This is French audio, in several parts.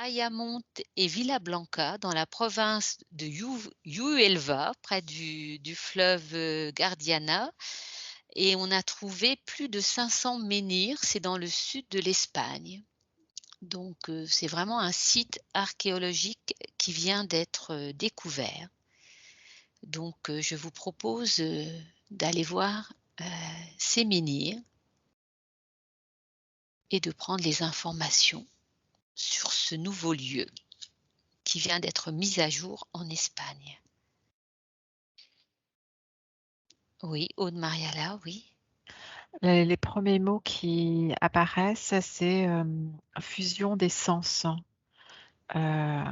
Ayamonte et Villablanca dans la province de Huelva, près du fleuve, Guadiana, et on a trouvé plus de 500 menhirs. C'est dans le sud de l'Espagne. Donc c'est vraiment un site archéologique qui vient d'être, découvert. Donc je vous propose, d'aller voir, heu, ces menhirs et de prendre les informations sur ce nouveau lieu qui vient d'être mis à jour en Espagne. Oui, Aude Mariala, oui. Les premiers mots qui apparaissent, c'est, fusion des sens. Heu,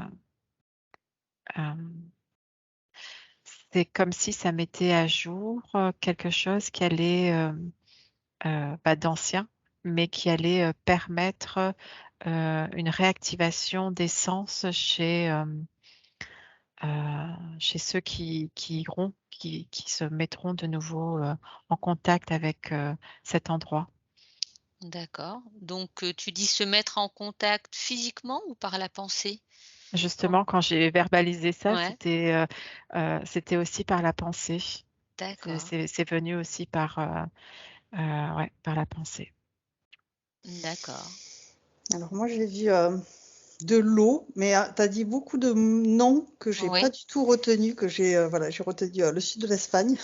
hem, c'est comme si ça mettait à jour, quelque chose qui allait, d'ancien, mais qui allait, permettre, une réactivation des sens chez ceux qui iront, qui se mettront de nouveau, en contact avec, cet endroit. D'accord. Donc tu dis se mettre en contact physiquement ou par la pensée? Com Justement, quand j'ai verbalisé ça, Ouais, c'était aussi par la pensée. d'accord, C'est venu aussi par, ouais, par la pensée. d'accord. Alors moi, j'ai vu, de l'eau, mais tu as dit beaucoup de noms que j'ai pas Oui, du tout retenus, que voilà, j'ai retenu, le sud de l'Espagne.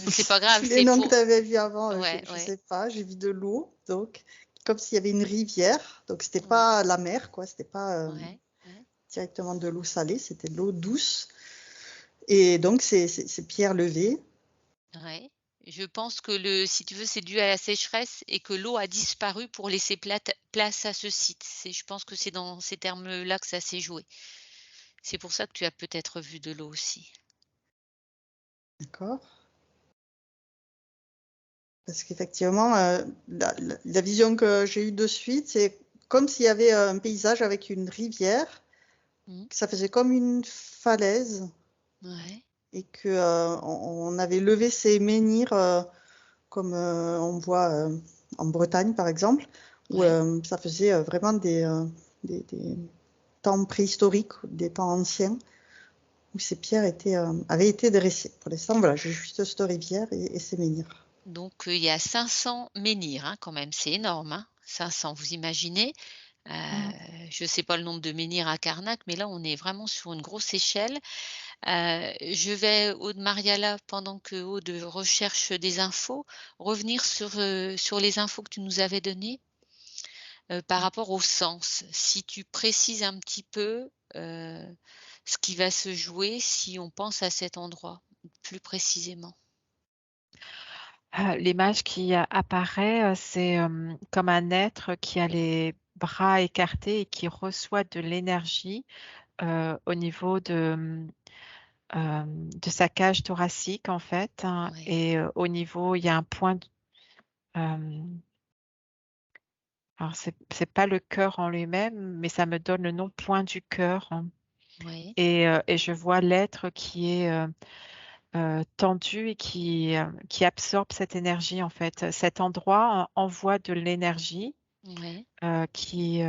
c'est pas grave, Tous les c'est noms que pour tu avais vus avant, ouais, je ouais, sais pas. J'ai vu de l'eau, donc comme s'il y avait une rivière, donc c'était ouais, pas la mer, quoi, c'était pas, ouais, ouais, directement de l'eau salée, c'était de l'eau douce et donc c'est pierre levée. ouais. Je pense que si tu veux, c'est dû à la sécheresse et que l'eau a disparu pour laisser place à ce site. Je pense que c'est dans ces termes-là que ça s'est joué. C'est pour ça que tu as peut-être vu de l'eau aussi. D'accord. Parce qu'effectivement, la vision que j'ai eue de suite, c'est comme s'il y avait un paysage avec une rivière, Mmh. que ça faisait comme une falaise Ouais, et que, on avait levé ces menhirs, comme, on voit, en Bretagne, par exemple, où, ouais, ça faisait, vraiment des temps préhistoriques, des temps anciens, où ces pierres avaient été dressées. Pour l'instant, voilà, j'ai juste cette rivière et ces menhirs. donc il y a 500 menhirs, hein, quand même, c'est énorme, hein, 500, vous imaginez? Heu, Mmh. je ne sais pas le nombre de menhirs à Karnak, mais là, on est vraiment sur une grosse échelle. Je vais, Aude Mariala, pendant que Aude recherche des infos, revenir sur les infos que tu nous avais données, par rapport au sens. Si tu précises un petit peu, ce qui va se jouer si on pense à cet endroit, plus précisément. L'image qui apparaît, c'est, comme un être qui a les bras écartés et qui reçoit de l'énergie, au niveau de sa cage thoracique, en fait, hein, Oui, et au niveau il y a un point hem, alors c'est pas le cœur en lui-même, mais ça me donne le nom point du cœur, hein, oui, et je vois l'être qui est, tendu et qui absorbe cette énergie, en fait. Cet endroit envoie de l'énergie, oui. qui,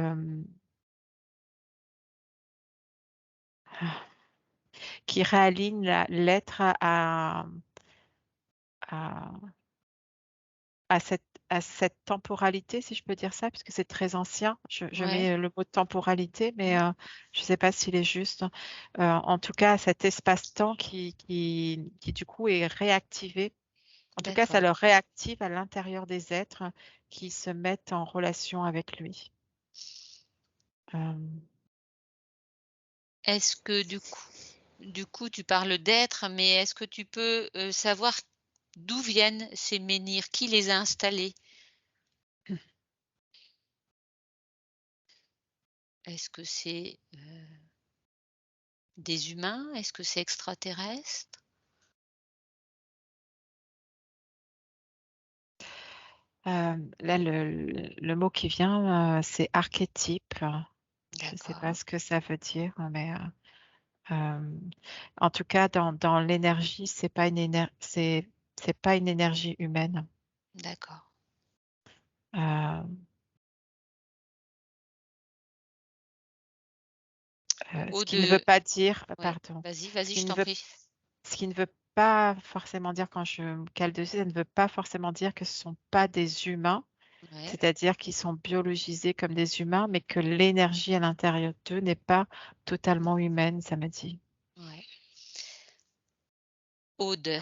qui réaligne l'être à à cette à cette temporalité, si je peux dire ça, puisque c'est très ancien. Je Ouais. mets le mot temporalité, mais, Mmh. je ne sais pas s'il est juste. En tout cas, cet espace-temps qui du coup est réactivé. En tout cas, ça D'accord. le réactive à l'intérieur des êtres qui se mettent en relation avec lui. Hem, Est-ce que du coup tu parles d'être, mais est-ce que tu peux, savoir d'où viennent ces menhirs? Qui les a installés? Est-ce que c'est, des humains? Est-ce que c'est extraterrestre? là, le mot qui vient, c'est archétype. Je ne sais pas D'accord, ce que ça veut dire, mais, hem, en tout cas, dans l'énergie, c'est pas une énergie humaine. d'accord. Hem, Eau Ce qui ne veut de pas dire, ouais, pardon, ce vas-y, qui je ne t'en veut prie. ce qui ne veut pas forcément dire quand je me cale dessus, ça ne veut pas forcément dire que ce sont pas des humains, Ouais, c'est-à-dire qu'ils sont biologisés comme des humains, mais que l'énergie à l'intérieur d'eux n'est pas totalement humaine, ça me dit. ouais. Aude.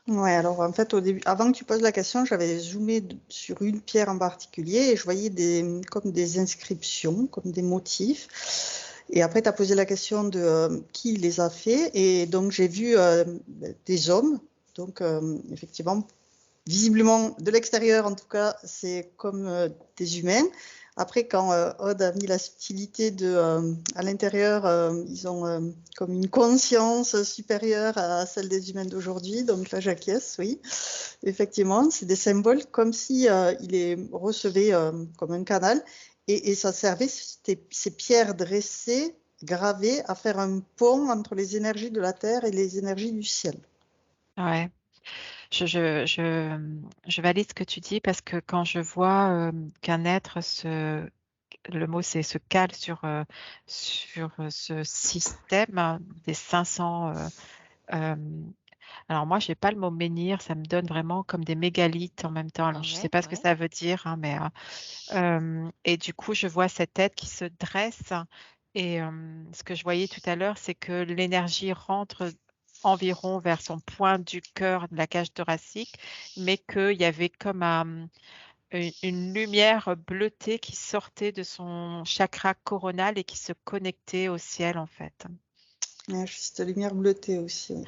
Ouais, alors en fait, au début, avant que tu poses la question, j'avais zoomé sur une pierre en particulier et je voyais comme des inscriptions, comme des motifs. Et après, tu as posé la question de qui les a fait. Et donc, j'ai vu des hommes. Donc, effectivement, visiblement, de l'extérieur, en tout cas, c'est comme des humains. Après, quand Aude a mis la subtilité à l'intérieur, ils ont comme une conscience supérieure à celle des humains d'aujourd'hui. Donc là, j'acquiesce, oui. Effectivement, c'est des symboles comme si il les recevait comme un canal. Et ça servait, ces pierres dressées, gravées, à faire un pont entre les énergies de la Terre et les énergies du ciel. Ouais. Je valide ce que tu dis parce que quand je vois qu'un être le mot c'est se cale sur ce système des 500. Euh, alors moi, j'ai pas le mot menhir, ça me donne vraiment comme des mégalithes en même temps. Alors je sais Ouais, pas ce que ouais. ça veut dire, hein, mais et du coup, je vois cette tête qui se dresse. Et ce que je voyais tout à l'heure, c'est que l'énergie rentre environ vers son point du cœur de la cage thoracique, mais qu'il y avait comme une lumière bleutée qui sortait de son chakra coronal et qui se connectait au ciel, en fait. Ouais, juste lumière bleutée aussi. Oui.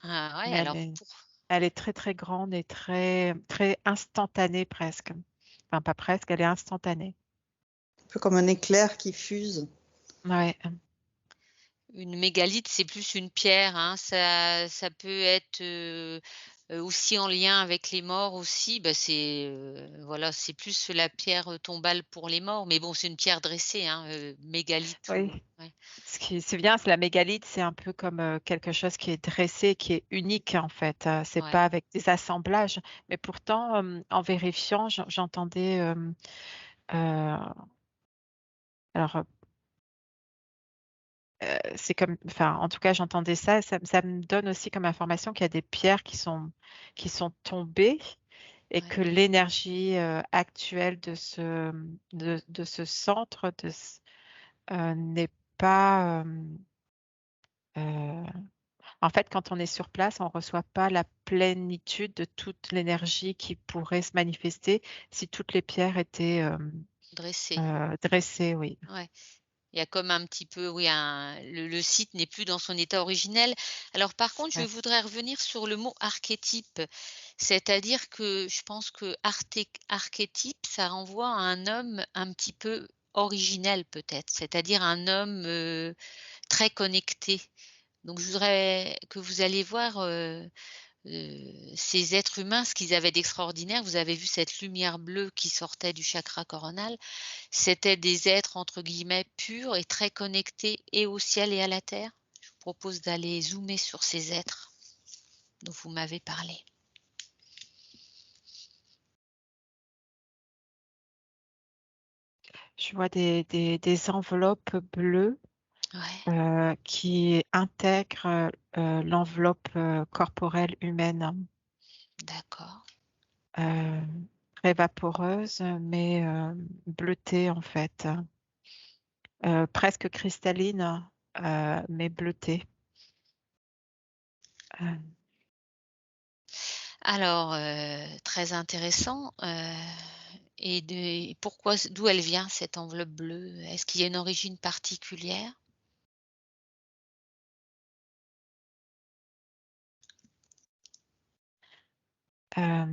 Ah ouais, Mais alors elle est très, très grande et très, très instantanée presque. Enfin, pas presque, elle est instantanée. Un peu comme un éclair qui fuse. Ouais. une mégalithe, c'est plus une pierre, hein. Ça peut être, aussi en lien avec les morts aussi. Bah, voilà, c'est plus la pierre, tombale pour les morts, mais bon, c'est une pierre dressée, hein, mégalithe Oui. ou ouais. Ce qui c'est bien, c'est la mégalithe, c'est un peu comme quelque chose qui est dressé, qui est unique en fait. C'est Ouais, pas avec des assemblages, mais pourtant, en vérifiant, j'entendais. Euh, alors, c'est comme, enfin, en tout cas, j'entendais ça. Ça me donne aussi comme information qu'il y a des pierres qui sont tombées et ouais. que l'énergie actuelle de ce centre n'est pas. Euh, En fait, quand on est sur place, on ne reçoit pas la plénitude de toute l'énergie qui pourrait se manifester si toutes les pierres étaient Dressée, dressées, oui. ouais. Il y a comme un petit peu, oui, le site n'est plus dans son état originel. Alors par contre, je Ouais. voudrais revenir sur le mot archétype. C'est-à-dire que je pense que archétype, ça renvoie à un homme un petit peu originel peut-être, c'est-à-dire un homme, très connecté. Donc je voudrais que vous alliez voir, ces êtres humains, ce qu'ils avaient d'extraordinaire. Vous avez vu cette lumière bleue qui sortait du chakra coronal. C'étaient des êtres entre guillemets «purs» et très connectés et au ciel et à la terre. Je vous propose d'aller zoomer sur ces êtres dont vous m'avez parlé. Je vois des enveloppes bleues Ouais, qui intègrent l'enveloppe corporelle humaine, d'accord. euh, très vaporeuse, mais bleutée en fait. Presque cristalline, mais bleutée. Euh, Alors, très intéressant, et pourquoi d'où elle vient cette enveloppe bleue? Est-ce qu'il y a une origine particulière? euh,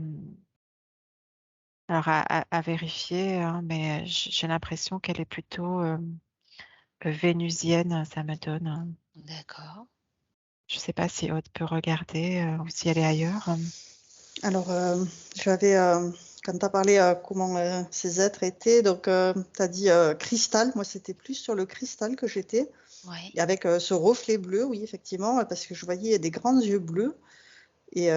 Alors à vérifier, hein, mais j'ai l'impression qu'elle est plutôt vénusienne, ça me donne, hein. D'accord. Je ne sais pas si Aude peut regarder ou si elle est ailleurs. Alors, j'avais, quand tu as parlé comment ces êtres étaient, donc tu as dit cristal. Moi, c'était plus sur le cristal que j'étais. Ouais, Et avec ce reflet bleu, oui, effectivement, parce que je voyais des grands yeux bleus. Et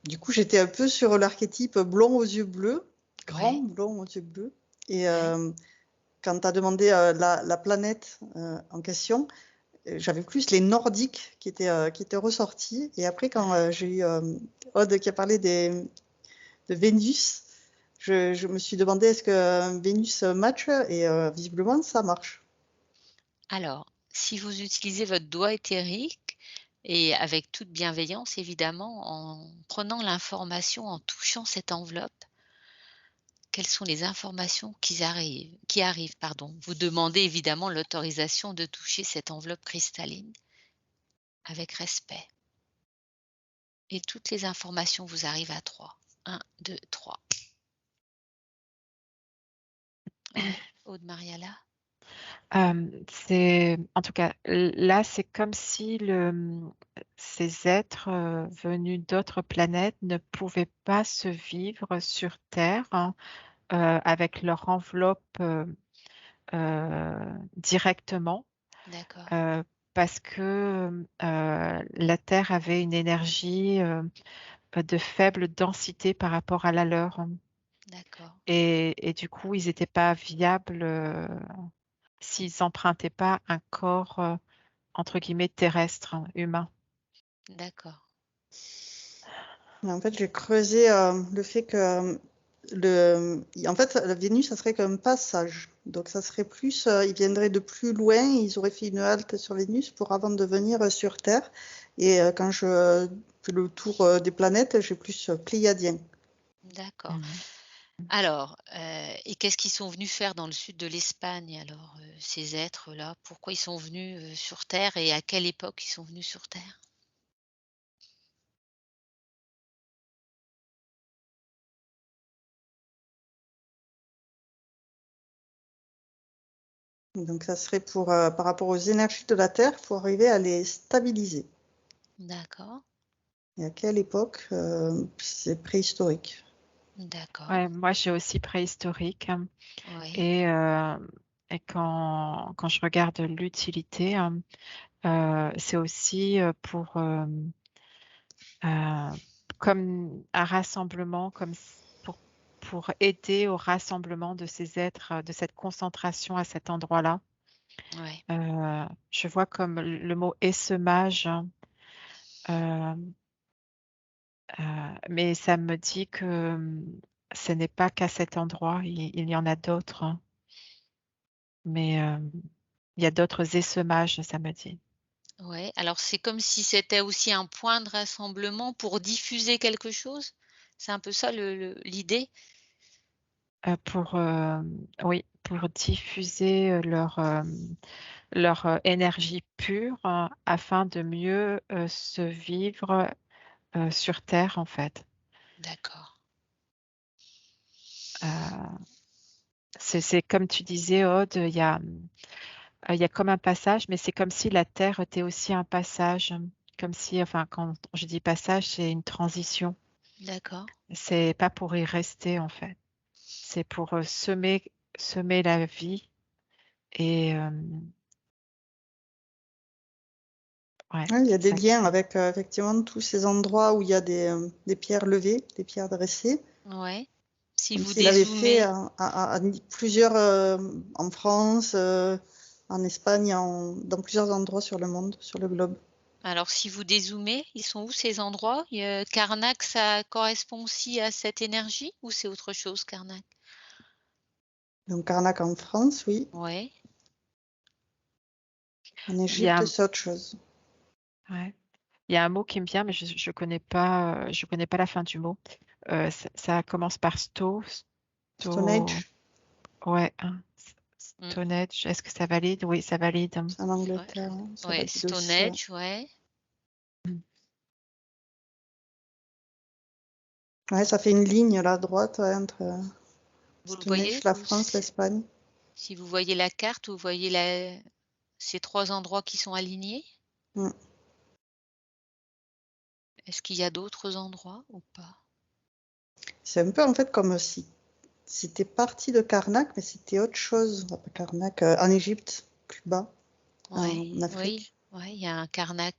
du coup, j'étais un peu sur l'archétype blond aux yeux bleus, grand, ouais, blond aux yeux bleus. Et ouais. quand tu as demandé la planète en question, j'avais plus les Nordiques qui étaient ressortis. Et après, quand j'ai eu Aude qui a parlé de Vénus, je me suis demandé est-ce que Vénus match et visiblement ça marche. Alors, si vous utilisez votre doigt éthérique et avec toute bienveillance évidemment, en prenant l'information, en touchant cette enveloppe, quelles sont les informations qui arrivent, pardon. Vous demandez évidemment l'autorisation de toucher cette enveloppe cristalline avec respect. Et toutes les informations vous arrivent à 3. 1, 2, 3. Ouais, Aude Mariala? C'est en tout cas, là, c'est comme si ces êtres, venus d'autres planètes ne pouvaient pas se vivre sur Terre, hein, avec leur enveloppe, directement, D'accord, parce que, la Terre avait une énergie, de faible densité par rapport à la leur, hein. d'accord, Et du coup, ils étaient pas viables, s'ils empruntaient pas un corps, entre guillemets «terrestre», hein, humain. d'accord, Mais en fait, j'ai creusé le fait que en fait, la Vénus, ça serait comme un passage. Donc, ça serait plus, ils viendraient de plus loin, ils auraient fait une halte sur Vénus pour avant de venir sur Terre. Et quand je fais le tour des planètes, j'ai plus pléiadien. d'accord. Mmh. Alors, et qu'est-ce qu'ils sont venus faire dans le sud de l'Espagne alors, ces êtres-là? Pourquoi ils sont venus, sur Terre et à quelle époque ils sont venus sur Terre? Donc, ça serait pour, par rapport aux énergies de la Terre, pour arriver à les stabiliser. D'accord, Et à quelle époque c'est préhistorique. d'accord, Ouais, moi, j'ai aussi préhistorique, hein, oui, et quand je regarde l'utilité, hein, c'est aussi, heu, comme un rassemblement, comme s pour aider au rassemblement de ces êtres, de cette concentration à cet endroit-là. ouais, Je vois comme le mot essaimage, hein, mais ça me dit que, ce n'est pas qu'à cet endroit, il y en a d'autres, hein, mais, il y a d'autres essaimages, ça me dit. ouais. Alors c'est comme si c'était aussi un point de rassemblement pour diffuser quelque chose? C'est un peu ça l'idée? Oui, pour diffuser, leur, énergie pure, afin de mieux, se vivre, sur terre, en fait. D'accord, Heu, c'est comme tu disais, Aude, il y a comme un passage, mais c'est comme si la terre était aussi un passage, comme si, enfin, quand je dis passage, c'est une transition. d'accord. C'est pas pour y rester, en fait. C'est pour, semer la vie et ouais, Ouais, il y a des ça liens avec effectivement tous ces endroits où il y a des pierres levées, des pierres dressées, Ouais. Si comme vous s'il avait fait dézoomez plusieurs en France, en Espagne, dans plusieurs endroits sur le monde, sur le globe. alors si vous dézoomez, ils sont où ces endroits? Karnak, ça correspond aussi à cette énergie ou c'est autre chose Karnak? Donc Karnak en France, oui. Ouais, En il y a Égypte, c'est autre chose. ouais, il y a un mot qui me vient, mais je connais pas la fin du mot. Ça commence par Stone sto Age, ouais, hein, mmh, Stone Age, est-ce que ça valide? Oui, ça valide. c'est en ouais, Angleterre, hein, ça ouais, valide Stone aussi. Ouais, Age, ouais. Mmh. ouais, ça fait une ligne là, à droite, ouais, entre Vous le Stone voyez? Age, la Vous France, l'Espagne. si vous voyez la carte, vous voyez ces 3 endroits qui sont alignés? Mm. Est-ce qu'il y a d'autres endroits ou pas? C'est un peu en fait comme si c'était parti de Karnak, mais c'était autre chose. Karnak, en Égypte, plus bas, Ouais, en oui, Afrique. ouais, il y a un Karnak,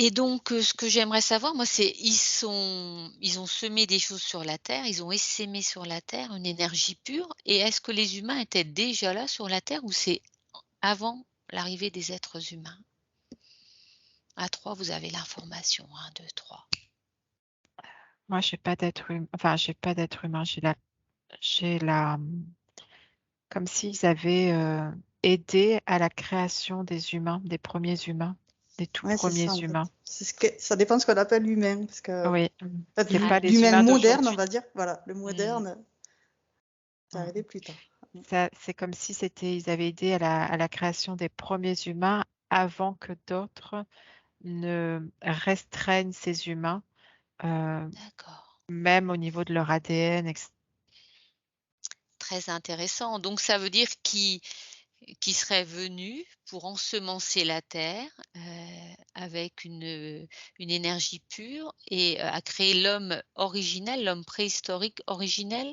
Et donc, ce que j'aimerais savoir, moi, c'est ils ont semé des choses sur la terre, ils ont essaimé sur la terre une énergie pure et est-ce que les humains étaient déjà là sur la terre ou c'est avant l'arrivée des êtres humains? À 3, vous avez l'information. 1, 2, 3. Moi, j'ai pas d'être humain. Enfin, j'ai pas d'être humain. J'ai la, comme s'ils avaient aidé à la création des humains, des premiers humains, des tout Ouais, c'est premiers ça en fait. humains. Ça dépend de ce qu'on appelle l'humain, parce que en Oui, fait, c'est pas les l'humain humains moderne, on d'aujourd'hui. va dire, voilà, le Mmh. moderne, c'est Mm. arrivé plus tard. C'est comme si ils avaient aidé à la création des premiers humains avant que d'autres ne restreignent ces humains, euh, D'accord. même au niveau de leur ADN, etc. Très intéressant. Donc ça veut dire qu'ils seraient venus pour ensemencer la terre, avec une énergie pure et à créer l'homme originel, l'homme préhistorique originel?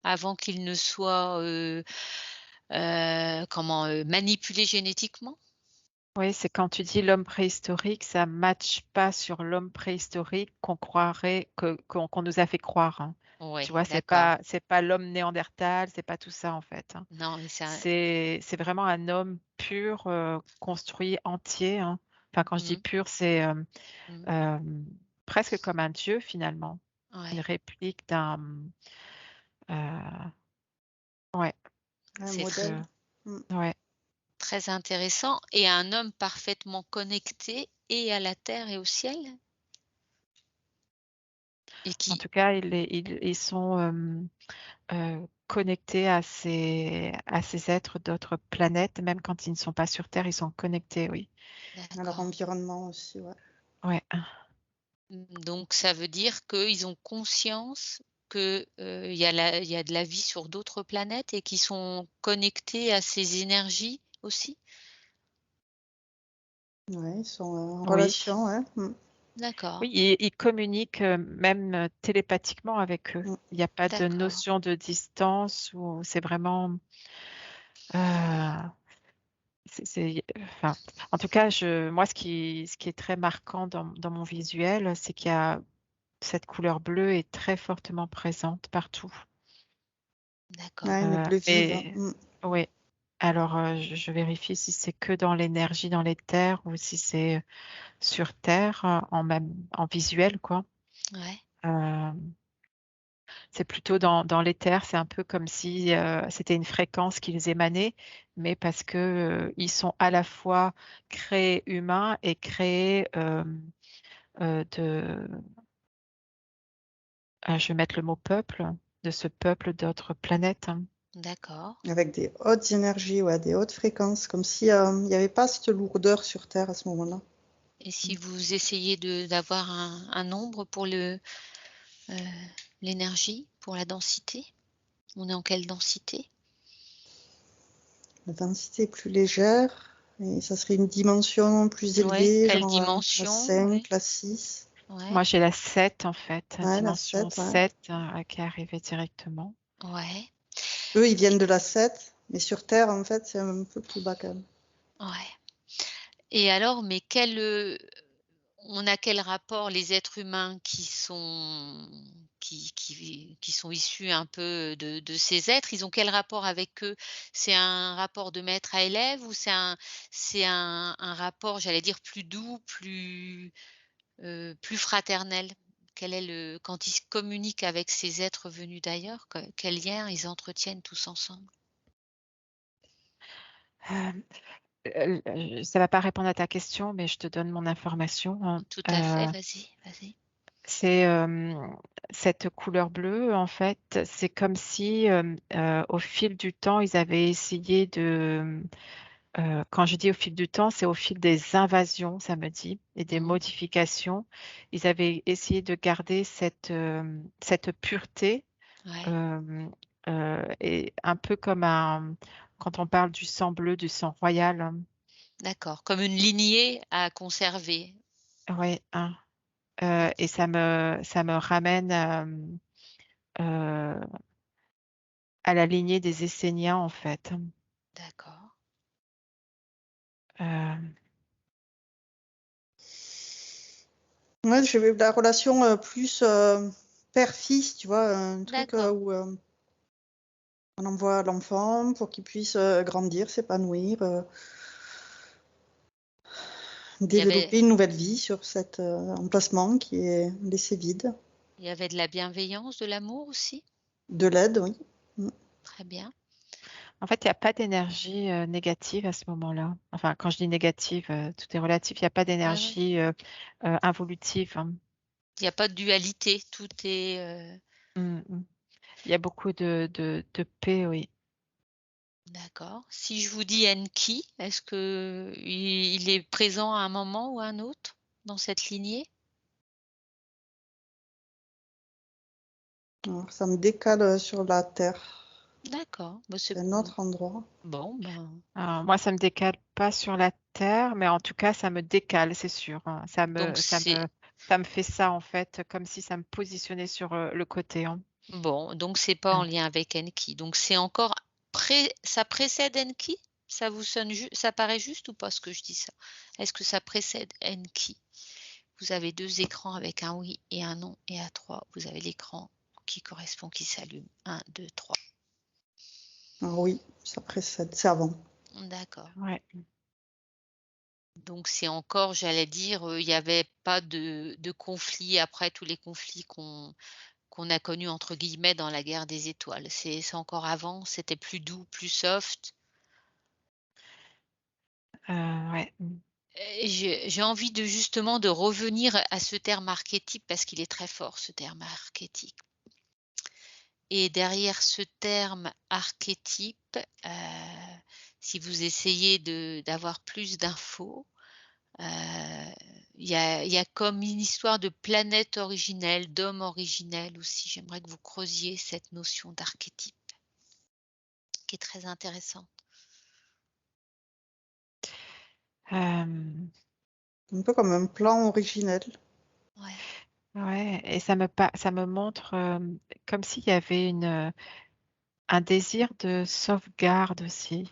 Avant qu'il ne soit, manipulé génétiquement? Oui, c'est quand tu dis l'homme préhistorique, ça matche pas sur l'homme préhistorique qu'on croirait qu'on nous a fait croire, hein. Tu Oui, vois, d'accord. c'est pas l'homme néandertal, c'est pas tout ça en fait, hein. Non, mais c'est un C'est vraiment un homme pur, construit entier, hein. Enfin, quand je dis mmh, pur, c'est mmh, euh, presque comme un dieu finalement, une ouais, réplique d'un, euh, ouais. Un c'est Donc, modèle. Mm. ouais. très intéressant et un homme parfaitement connecté et à la terre et au ciel? Et En qui tout cas, ils sont connectés à ces êtres d'autres planètes, même quand ils ne sont pas sur Terre, ils sont connectés, oui. À leur d'accord. environnement aussi, ouais. Ouais. Donc ça veut dire qu'ils ont conscience que, il y a de la vie sur d'autres planètes et qu'ils sont connectés à ces énergies aussi? Ouais, ils sont en Oui. relation, ouais. D'accord, Oui, ils communiquent même télépathiquement avec eux. Mm. Il n'y a pas de d'accord. notion de distance ou c'est vraiment. euh, enfin, en tout cas, moi, ce qui est très marquant dans mon visuel, c'est qu'il y a cette couleur bleue est très fortement présente partout. D'accord. Ouais, une bleue vive. Mais Mm. oui, alors je vérifie si c'est que dans l'énergie dans les terres ou si c'est sur Terre en visuel, quoi. Ouais, Euh, c'est plutôt dans les terres, c'est un peu comme si c'était une fréquence qu'ils émanaient, mais parce que ils sont à la fois créés humains et créés de, je vais mettre le mot peuple, de ce peuple d'autres planètes, hein. d'accord. Avec des hautes énergies, ouais, des hautes fréquences, comme si il n'y avait pas cette lourdeur sur Terre à ce moment-là. Et si vous essayez d'avoir un nombre pour heu, l'énergie, pour la densité? On est en quelle densité? La densité est plus légère, et ça serait une dimension plus Ouais, élevée, quelle genre la dimension? Ouais, 5, la 6. ouais, Moi, j'ai la 7 en fait, Ouais, la dimension 7, ouais. 7 qui est arrivée directement. ouais, Eux, ils viennent et de la 7, mais sur Terre, en fait, c'est un peu plus bas quand même. ouais. Et alors, mais on a quel rapport les êtres humains qui sont issus un peu de ces êtres, ils ont quel rapport avec eux? C'est un rapport de maître à élève ou c'est un rapport, j'allais dire, plus doux, plus fraternel? Quel est le quand ils se communiquent avec ces êtres venus d'ailleurs, quel lien ils entretiennent tous ensemble? Euh, Ça va pas répondre à ta question, mais je te donne mon information, hein. Tout à fait, vas-y, vas-y. C'est cette couleur bleue, en fait, c'est comme si au fil du temps, ils avaient essayé quand je dis au fil du temps, c'est au fil des invasions, ça me dit, et des Mmh. modifications. Ils avaient essayé de garder cette pureté, Ouais, euh, et un peu comme quand on parle du sang bleu, du sang royal, hein. d'accord, comme une lignée à conserver. Ouais, hein. Et Et ça me ramène euh, à la lignée des Esséniens, en fait. d'accord. Euh, Ouais, j'ai la relation plus père-fils, tu vois, un truc D'accord. où on envoie l'enfant pour qu'il puisse grandir, s'épanouir, Il y avait, développer une nouvelle vie sur cet emplacement qui est laissé vide. il y avait de la bienveillance, de l'amour aussi. De l'aide, oui. Mm. Très bien. En fait, il n'y a pas d'énergie négative à ce moment-là. Enfin, quand je dis négative, tout est relatif. Il n'y a pas Ouais, ouais. d'énergie involutive, hein. Il n'y a pas de dualité. Tout est. Mm, mm. Il y a beaucoup de paix, oui. D'accord. Si je vous dis Enki, est-ce que il est présent à un moment ou à un autre dans cette lignée? Alors, ça me décale sur la terre. D'accord. Bah, C'est un autre endroit. bon, ben, Alors, moi, ça me décale pas sur la terre, mais en tout cas, ça me décale, c'est sûr, hein. donc c'est Ça me fait ça, en fait, comme si ça me positionnait sur le côté, hein. bon, donc c'est pas en Ah. lien avec Enki. Donc c'est encore ça précède Enki? Ça vous sonne ça paraît juste ou pas ce que je dis ça? Est-ce que ça précède Enki? Vous avez 2 écrans avec un oui et un non et à 3, vous avez l'écran qui correspond qui s'allume. 1, 2, 3. Alors oui, ça précède, c'est avant. D'accord. Ouais. Donc c'est encore, j'allais dire, il y avait pas de conflit après tous les conflits qu'on a connus entre guillemets dans la guerre des étoiles. C'est encore avant, c'était plus doux, plus soft. Ouais. Mm. J'ai envie de justement de revenir à ce terme archétype parce qu'il est très fort ce terme archétype et derrière ce terme archétype, si vous essayez d'avoir plus d'infos, il y a comme une histoire de planète originelle, d'homme originel aussi. J'aimerais que vous creusiez cette notion d'archétype qui est très intéressante. Euh, Un peu comme un plan originel. Ouais, ouais, et ça me montre comme s'il y avait un désir de sauvegarde aussi.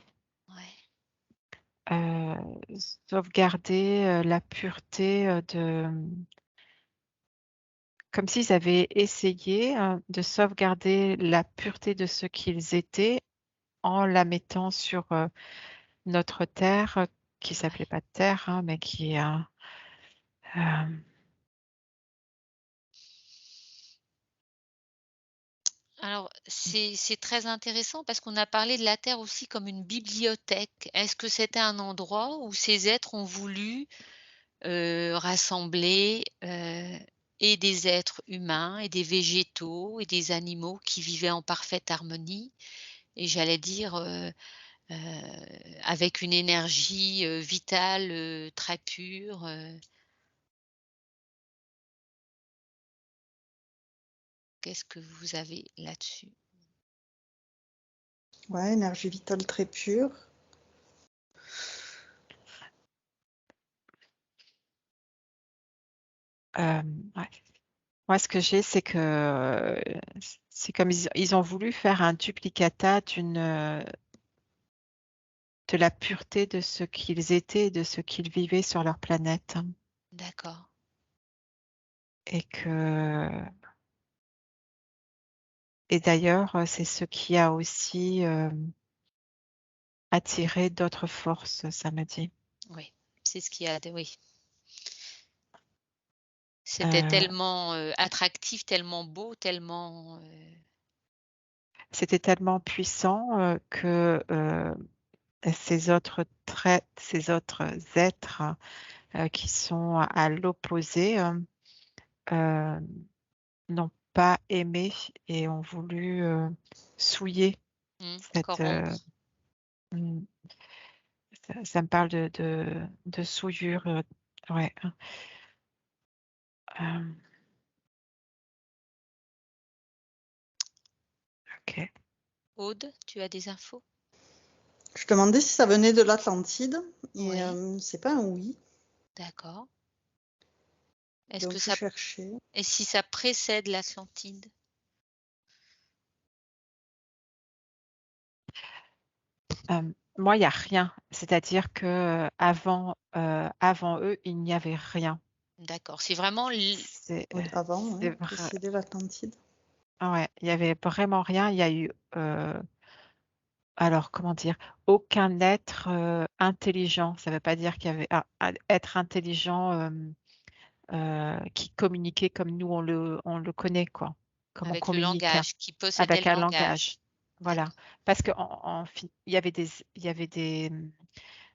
ouais, Euh, Sauvegarder la pureté comme s'ils avaient essayé de sauvegarder la pureté de ce qu'ils étaient en la mettant sur notre terre, qui s'appelait ouais. pas terre, hein, mais qui est euh, Alors, c'est très intéressant parce qu'on a parlé de la Terre aussi comme une bibliothèque. Est-ce que c'était un endroit où ces êtres ont voulu, rassembler, et des êtres humains et des végétaux et des animaux qui vivaient en parfaite harmonie et j'allais dire, avec une énergie, vitale, très pure, qu'est-ce que vous avez là-dessus? Ouais, énergie vitale très pure. ouais. Moi, ce que j'ai, c'est que c'est comme ils ont voulu faire un duplicata de la pureté de ce qu'ils étaient et de ce qu'ils vivaient sur leur planète. D'accord. Et que, et d'ailleurs, c'est ce qui a aussi attiré d'autres forces, ça m'a dit. Oui, c'est ce qui a oui. C'était Euh, tellement, attractif, tellement beau, tellement, C'était tellement puissant que ces autres êtres qui sont à l'opposé euh, n'ont pas aimé et ont voulu souiller cette. corrompre. Mm, ça me parle de souillure. Ouais. Euh, ok. Aude, tu as des infos? Je demandais si ça venait de l'Atlantide et Oui, c'est pas un oui. d'accord. Est-ce que Donc je ça cherchais. et si ça précède l'Atlantide? Moi, il n'y a rien. C'est-à-dire que avant eux, il n'y avait rien. D'accord. C'est vraiment C'est Avant, c'est ouais, vrai. précédé l'Atlantide. Ouais, il y avait vraiment rien. Il y a eu, alors comment dire? Aucun être intelligent. Ça ne veut pas dire qu'il y avait un être intelligent qui communiquait comme nous on le connaît, quoi. Comme on avec le communique, hein, langage, qui possédait avec le un langage. langage. Voilà. D'accord. Parce que il y avait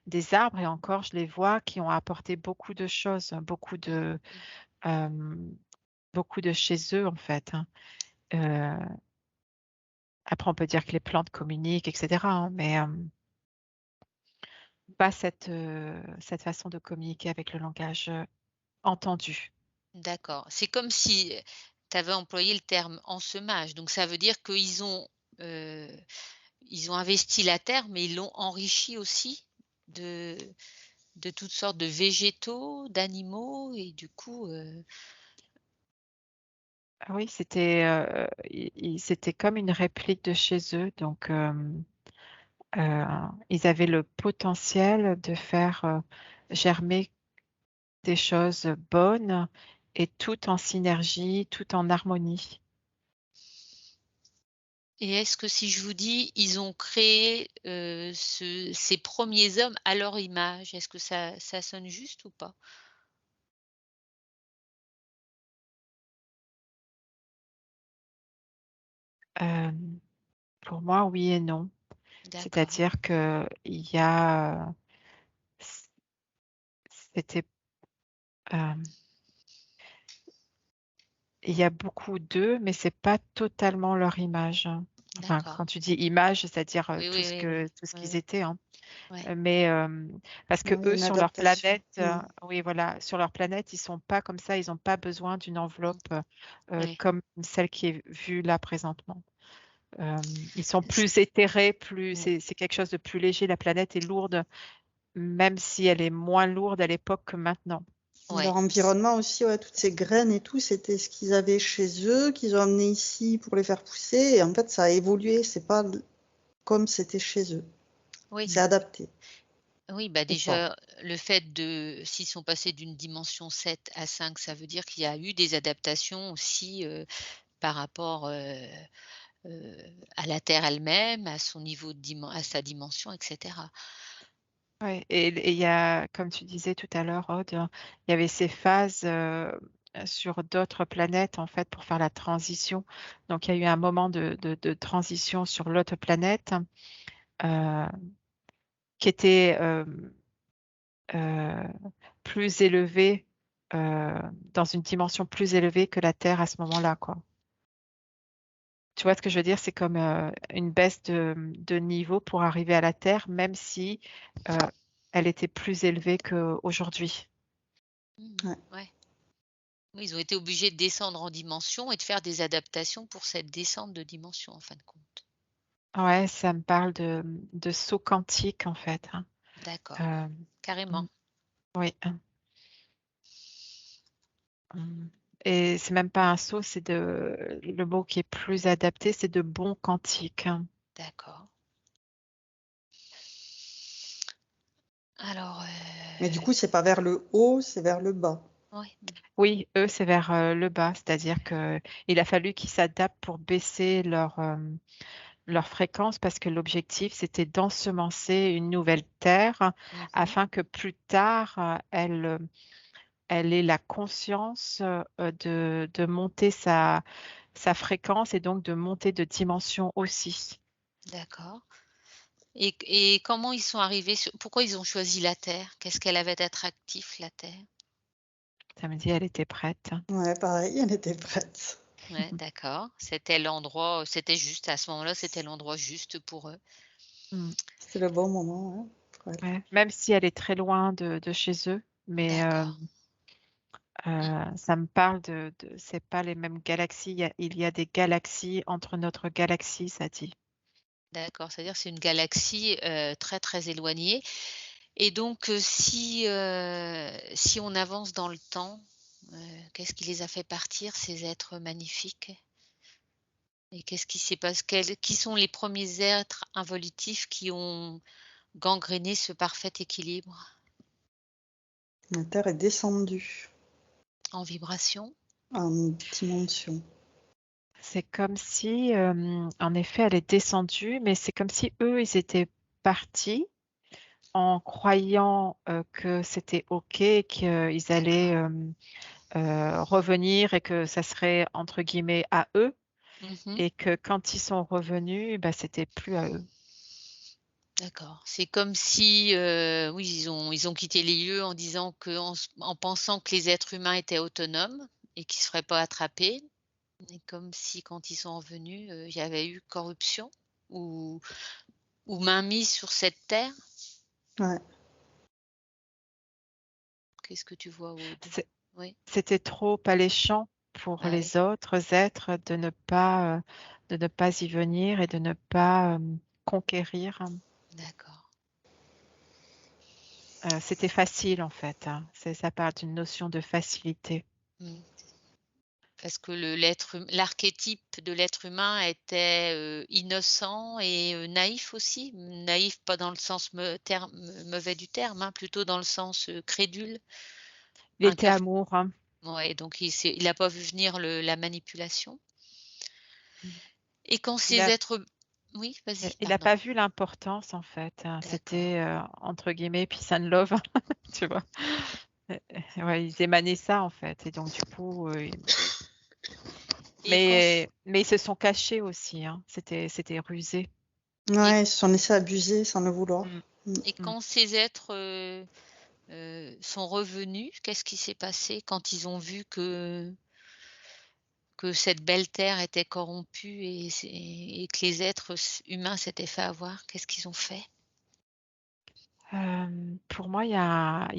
des arbres et encore, je les vois, qui ont apporté beaucoup de choses, Mmh. euh, beaucoup de chez eux, en fait, hein. Euh, Après, on peut dire que les plantes communiquent, etc., hein, mais pas cette façon de communiquer avec le langage entendu. D'accord. C'est comme si tu avais employé le terme ensemage, donc ça veut dire heu, ils ont investi la terre, mais ils l'ont enrichie aussi de de toutes sortes de végétaux, d'animaux et du coup, Ah oui, c'était comme une réplique de chez eux, donc ils avaient le potentiel de faire germer des choses bonnes et tout en synergie, tout en harmonie. et est-ce que si je vous dis, ils ont créé, ces premiers hommes à leur image, est-ce que ça sonne juste ou pas? Hem, pour moi, oui et non. D'accord, C'est-à-dire que il y a, c c'était, hem, il y a beaucoup d'eux, mais c'est pas totalement leur image, hein. Enfin, d'accord. quand tu dis image, c'est-à-dire, Oui, oui, oui, oui. tout ce Oui, qu'ils oui. étaient, hein. Ouais. Mais parce que Ouais, il y a eux une sur leur adaptation. planète, oui voilà, sur leur planète, ils sont pas comme ça, ils ont pas besoin d'une Mmh. enveloppe, Ouais. comme celle qui est vue là présentement. Ils sont C plus éthérés, plus ouais. c'est quelque chose de plus léger. La planète est lourde, même si elle est moins lourde à l'époque que maintenant. Ouais. Leur environnement aussi, ouais, toutes ces graines et tout, c'était ce qu'ils avaient chez eux, qu'ils ont amené ici pour les faire pousser. Et en fait, ça a évolué. C'est pas comme c'était chez eux. Oui. C'est adapté Oui, bah, ou pas. déjà, le fait de s'ils sont passés d'une dimension 7 à 5, ça veut dire qu'il y a eu des adaptations aussi, par rapport, heu, à la Terre elle-même, à son niveau de à sa dimension et cetera. Ouais et il y a, comme tu disais tout à l'heure, Aude, il y avait ces phases, sur d'autres planètes, en fait, pour faire la transition. Donc il y a eu un moment de transition sur l'autre planète, heu, qui était, heu, plus élevé, dans une dimension plus élevée que la Terre à ce moment-là, quoi. Tu vois ce que je veux dire? C'est comme, une baisse de niveau pour arriver à la Terre, même si, heu, elle était plus élevée qu'aujourd'hui. Mmh. Ouais. Ouais. Oui, ils ont été obligés de descendre en dimension et de faire des adaptations pour cette descente de dimension, en fin de compte. Ouais, ça me parle de saut quantique, en fait, hein. D'accord, Hem, carrément. mmh, oui, mmh et c'est même pas un saut, c'est le mot qui est plus adapté, c'est de bond quantique, hein. D'accord. Alors, Mais du coup, c'est pas vers le haut, c'est vers le bas. ouais, Oui, eux, c'est vers, le bas, c'est-à-dire qu'il a fallu qu'ils s'adaptent pour baisser leur fréquence parce que l'objectif, c'était d'ensemencer une nouvelle terre mmh. afin que plus tard, elle ait la conscience, de monter sa fréquence et donc de monter de dimension aussi. D'accord. Et comment ils sont arrivés sur pourquoi ils ont choisi la Terre? Qu'est-ce qu'elle avait d'attractif, la Terre? Ça me dit elle était prête. Ouais, pareil, elle était prête. Ouais, d'accord. C'était l'endroit, c'était juste à ce moment-là, c'était l'endroit juste pour eux. Mmh, C'était le bon moment, hein, pour elle. ouais, même si elle est très loin de chez eux, mais D'accord. Mmh. ça me parle c'est pas les mêmes galaxies, il y a des galaxies entre notre galaxie, ça dit. D'accord, c'est-à-dire c'est une galaxie, très, très éloignée et donc si on avance dans le temps, qu'est-ce qui les a fait partir ces êtres magnifiques? Et qu'est-ce qui s'est passé? Qui sont les premiers êtres involutifs qui ont gangréné ce parfait équilibre? La terre est descendue. En vibration? en dimension? C'est comme si, en effet, elle est descendue, mais c'est comme si eux, ils étaient partis en croyant que c'était OK, qu'ils allaient revenir et que ça serait entre guillemets à eux, Mhm. et que quand ils sont revenus, bah, c'était plus à eux. D'accord. C'est comme si, oui, ils ont quitté les lieux en disant en pensant que les êtres humains étaient autonomes et qu'ils ne se feraient pas attraper. Et comme si quand ils sont revenus, il y avait eu corruption ou mainmise sur cette terre? Ouais. Qu'est-ce que tu vois, Aude? C'est- Oui, C'était trop alléchant pour bah, oui, les autres êtres de ne pas y venir et de ne pas conquérir. d'accord. C'était facile en fait, hein. Ça part d'une notion de facilité. Mmh. Parce que l'archétype de l'être humain était, innocent et naïf aussi? Naïf pas dans le sens mauvais du terme, hein, plutôt dans le sens, crédule, Il un était cœur amour, hein. ouais, donc il a pas vu venir la manipulation et quand Il ces a, êtres oui, vas-y, il a pardon. pas vu l'importance en fait, hein. D'accord. C'était entre guillemets peace and love, tu vois. Ouais, ils émanaient ça en fait, et donc du coup, Et quand c mais ils se sont cachés aussi, hein. C'était rusé. et Ouais, ils se sont laissés abuser sans le Mm, vouloir. Mm. et mm. quand ces êtres, sont revenus, qu'est-ce qui s'est passé quand ils ont vu que cette belle terre était corrompue et que les êtres humains s'étaient fait avoir? Qu'est-ce qu'ils ont fait? Pour moi, il y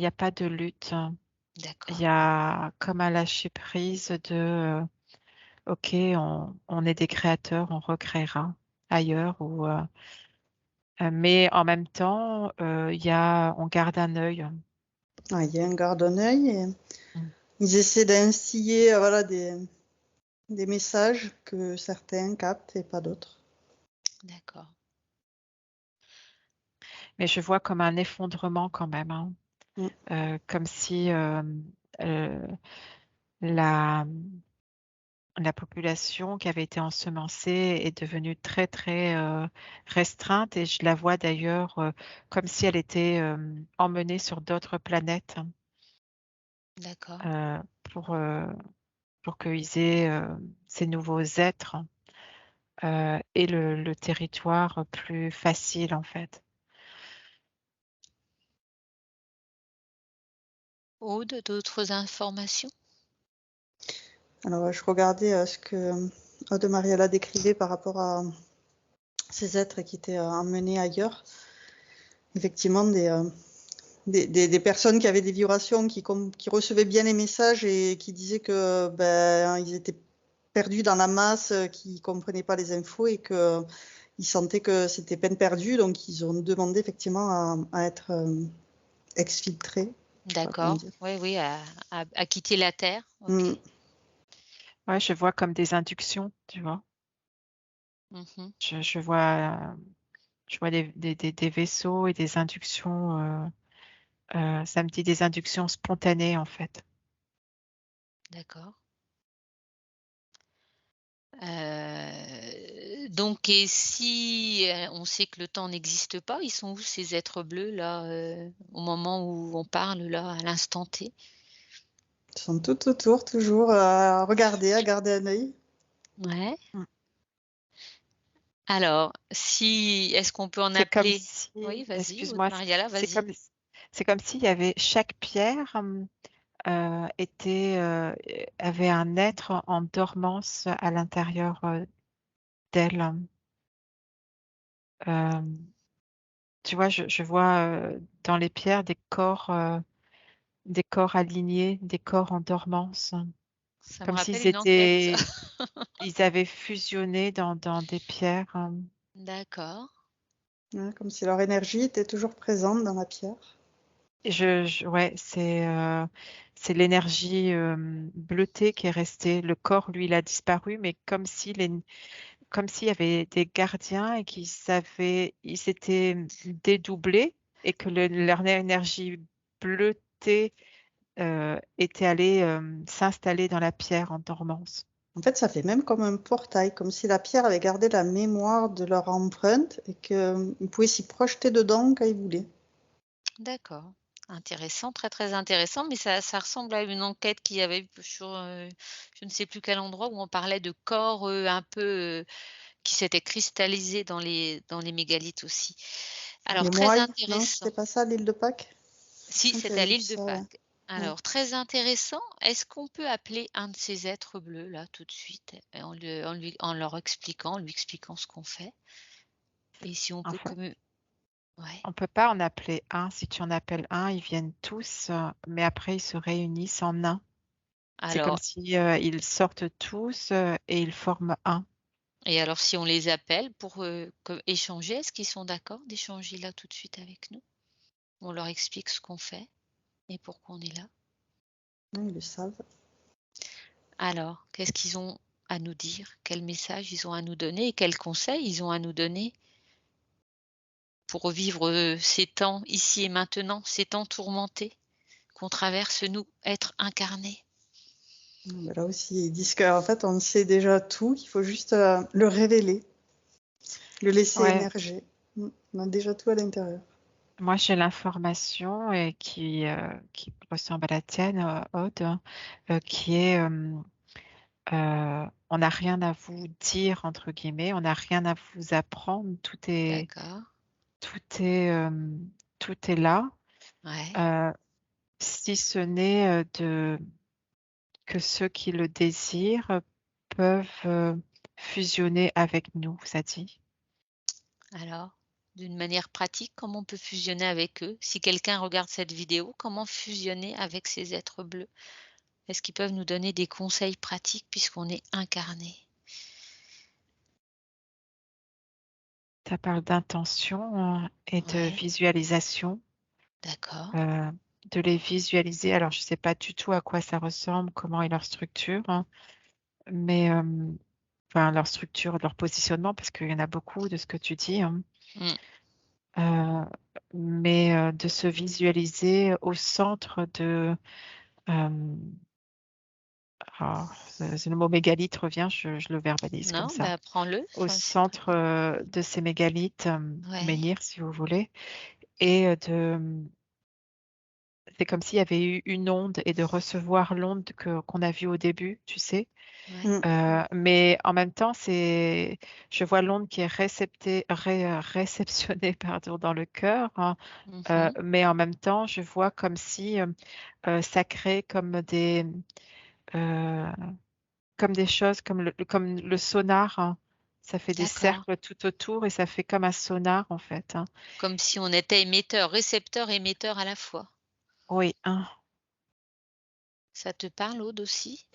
a pas de lutte, hein. Il D'accord, y a comme un lâcher prise de OK, on est des créateurs, on recréera ailleurs, mais en même temps, on garde un œil. Ouais, il y a un garde un œil et Mmh. ils essaient d'instiller voilà, des messages que certains captent et pas d'autres. d'accord. Mais je vois comme un effondrement quand même, hein. Mm. Comme si, heu, la la population qui avait été ensemencée est devenue très, très, restreinte, et je la vois d'ailleurs, comme si elle était, emmenée sur d'autres planètes, D'accord. heu, pour, qu'ils aient, ces nouveaux êtres, et le territoire plus facile, en fait. Aude, d'autres informations? Alors, je regardais ce que Aude Mariella décrivait par rapport à ces êtres qui étaient emmenés ailleurs. Effectivement, des personnes qui avaient des vibrations, qui recevaient bien les messages et qui disaient que ben, ils étaient perdus dans la masse, qui ne comprenaient pas les infos et qu'ils sentaient que c'était peine perdue. Donc, ils ont demandé effectivement à être exfiltrés. Je sais pas comment D'accord. dire. Oui, oui, à quitter la terre. OK. Mm. Ouais, je vois comme des inductions, tu vois? Mmh. Je vois, des vaisseaux et des inductions, ça me dit des inductions spontanées, en fait. D'accord. Donc et si, on sait que le temps n'existe pas, ils sont où ces êtres bleus là, au moment où on parle là, à l'instant T? Ils sont tout autour, toujours à regarder, à garder un œil. Ouais. Mmh. Alors, si est-ce qu'on peut en C'est comme appeler si, oui, vas-y, Aude excuse-moi, Mariala, vas-y. c'est comme s'il y avait chaque pierre, avait un être en dormance à l'intérieur, d'elle. Hem, Tu vois, je vois, dans les pierres des corps alignés, des corps en dormance, Ça me comme rappelle s'ils une enquête ça. ils avaient fusionné dans des pierres, D'accord, Ouais, comme si leur énergie était toujours présente dans la pierre. et ouais, c'est l'énergie, bleutée qui est restée. Le corps, lui, il a disparu, mais comme s'il y avait des gardiens et ils s'étaient dédoublés, et que leur énergie bleutée était allé s'installer dans la pierre en dormance. En fait, ça fait même comme un portail, comme si la pierre avait gardé la mémoire de leur empreinte et qu'ils pouvaient s'y projeter dedans quand ils voulaient. D'accord. Intéressant, très, très intéressant, mais ça ressemble à une enquête qu'il y avait sur, je ne sais plus quel endroit où on parlait de corps, un peu, qui s'étaient cristallisés dans les mégalithes aussi. Alors Les très moailles, non, intéressant. c'était pas ça l'île de Pâques? Si, Non, c'était à j'avais vu l'île de ça, ouais. Pâques. Ouais. Alors très intéressant. Est-ce qu'on peut appeler un de ces êtres bleus là tout de suite, en lui expliquant ce qu'on fait? Et si on peut Enfin, commu ouais. on peut pas en appeler un. Si tu en appelles un, ils viennent tous, mais après ils se réunissent en un. C'est comme Alors si, ils sortent tous, et ils forment un. et alors si on les appelle pour, échanger, est-ce qu'ils sont d'accord d'échanger là tout de suite avec nous? On leur explique ce qu'on fait et pourquoi on est là. Non, ils le savent. Alors, qu'est-ce qu'ils ont à nous dire? Quel message ils ont à nous donner et quels conseils ils ont à nous donner pour vivre, ces temps ici et maintenant, ces temps tourmentés qu'on traverse nous, êtres incarnés? Mais là aussi, ils disent qu'en fait, on sait déjà tout, qu'il faut juste le révéler, le laisser Ouais, émerger. On a déjà tout à l'intérieur. moi j'ai l'information et qui ressemble à la tienne, Aude, qui est, «On n'a rien à vous dire» entre guillemets, on n'a rien à vous apprendre, D'accord, tout est, tout est là, ouais, heu, si ce n'est, de que ceux qui le désirent peuvent, fusionner avec nous, ça dit. alors, d'une manière pratique, comment on peut fusionner avec eux? Si quelqu'un regarde cette vidéo, comment fusionner avec ces êtres bleus? Est-ce qu'ils peuvent nous donner des conseils pratiques puisqu'on est incarné? Ça parle d'intention, et de Ouais, visualisation, d'accord, heu, de les visualiser. Alors je ne sais pas du tout à quoi ça ressemble, comment est leur structure, hein, mais enfin leur structure, leur positionnement parce qu'il y en a beaucoup de ce que tu dis, hein, mmh, heu, mais de se visualiser au centre de, hem, c'est le mot mégalithe revient, je le verbalise comme non, ça. bah, prends-le, Au enfin, c'est pas centre, de ces mégalithes, ouais, menhirs si vous voulez et c'est comme s'il y avait eu une onde et de recevoir l'onde qu'on a vue au début, tu sais? ouais, Mm. Mais en même temps, je vois l'onde qui est réceptionnée pardon, dans le cœur, hein, mmh. mais en même temps, je vois comme si, ça crée heu, comme des choses, comme le sonar, hein. Ça fait des D'accord. cercles tout autour et ça fait comme un sonar, en fait, hein. Comme si on était émetteur, récepteur, émetteur à la fois. Oui, hein. Ça te parle, Aude, aussi?